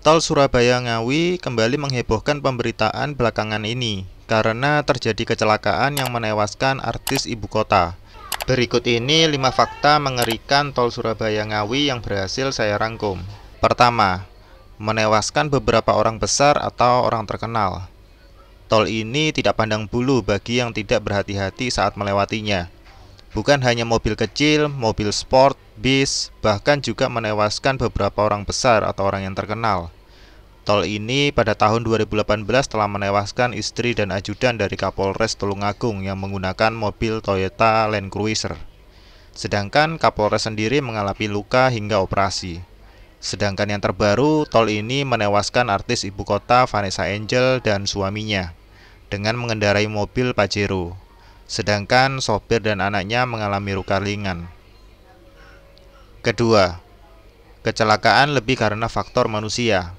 Tol Surabaya Ngawi kembali menghebohkan pemberitaan belakangan ini karena terjadi kecelakaan yang menewaskan artis ibu kota. Berikut ini 5 fakta mengerikan Tol Surabaya Ngawi yang berhasil saya rangkum. Pertama, menewaskan beberapa orang besar atau orang terkenal. Tol ini tidak pandang bulu bagi yang tidak berhati-hati saat melewatinya. Bukan hanya mobil kecil, mobil sport, bis, bahkan juga menewaskan beberapa orang besar atau orang yang terkenal. Tol ini pada tahun 2018 telah menewaskan istri dan ajudan dari Kapolres Tulungagung yang menggunakan mobil Toyota Land Cruiser. Sedangkan Kapolres sendiri mengalami luka hingga operasi. Sedangkan yang terbaru, tol ini menewaskan artis ibu kota Vanessa Angel dan suaminya dengan mengendarai mobil Pajero. Sedangkan sopir dan anaknya mengalami luka ringan. Kedua, kecelakaan lebih karena faktor manusia.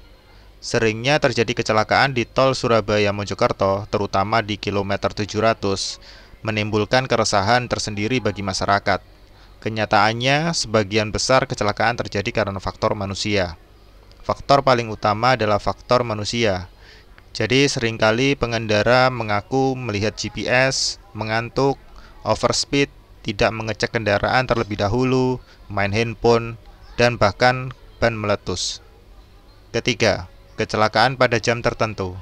Seringnya terjadi kecelakaan di tol Surabaya Mojokerto, terutama di kilometer 700, menimbulkan keresahan tersendiri bagi masyarakat. Kenyataannya, sebagian besar kecelakaan terjadi karena faktor manusia. Faktor paling utama adalah faktor manusia. Jadi seringkali pengendara mengaku melihat GPS, mengantuk, overspeed, tidak mengecek kendaraan terlebih dahulu, main handphone, dan bahkan ban meletus. Ketiga, kecelakaan pada jam tertentu.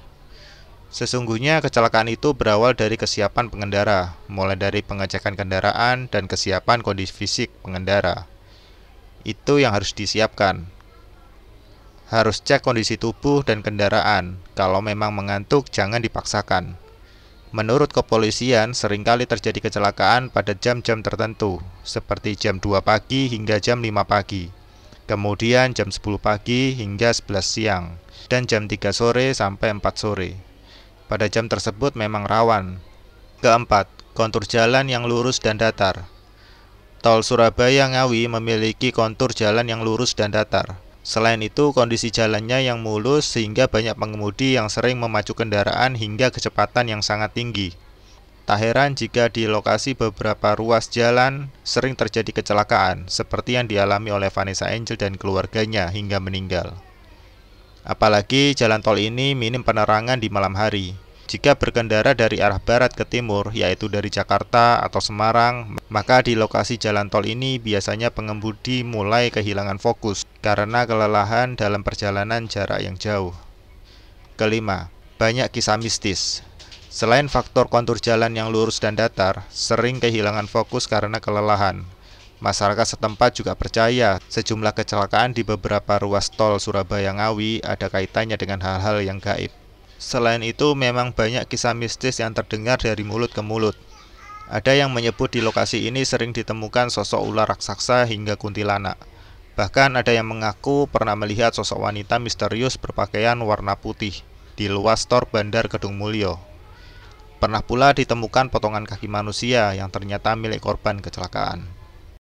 Sesungguhnya kecelakaan itu berawal dari kesiapan pengendara, mulai dari pengecekan kendaraan dan kesiapan kondisi fisik pengendara. Itu yang harus disiapkan. Harus cek kondisi tubuh dan kendaraan. Kalau memang mengantuk, jangan dipaksakan. Menurut kepolisian, seringkali terjadi kecelakaan pada jam-jam tertentu, seperti jam 2 pagi hingga jam 5 pagi. Kemudian jam 10 pagi hingga 11 siang, dan jam 3 sore sampai 4 sore. Pada jam tersebut memang rawan. Keempat, kontur jalan yang lurus dan datar. Tol Surabaya Ngawi memiliki kontur jalan yang lurus dan datar. Selain itu, kondisi jalannya yang mulus sehingga banyak pengemudi yang sering memacu kendaraan hingga kecepatan yang sangat tinggi. Tak heran jika di lokasi beberapa ruas jalan sering terjadi kecelakaan, seperti yang dialami oleh Vanessa Angel dan keluarganya hingga meninggal. Apalagi jalan tol ini minim penerangan di malam hari. Jika berkendara dari arah barat ke timur, yaitu dari Jakarta atau Semarang, maka di lokasi jalan tol ini biasanya pengemudi mulai kehilangan fokus karena kelelahan dalam perjalanan jarak yang jauh. Kelima, banyak kisah mistis. Selain faktor kontur jalan yang lurus dan datar, sering kehilangan fokus karena kelelahan. Masyarakat setempat juga percaya sejumlah kecelakaan di beberapa ruas tol Surabaya Ngawi ada kaitannya dengan hal-hal yang gaib. Selain itu, memang banyak kisah mistis yang terdengar dari mulut ke mulut. Ada yang menyebut di lokasi ini sering ditemukan sosok ular raksasa hingga kuntilanak. Bahkan ada yang mengaku pernah melihat sosok wanita misterius berpakaian warna putih di luas tor Bandar Kedung Mulyo. Pernah pula ditemukan potongan kaki manusia yang ternyata milik korban kecelakaan.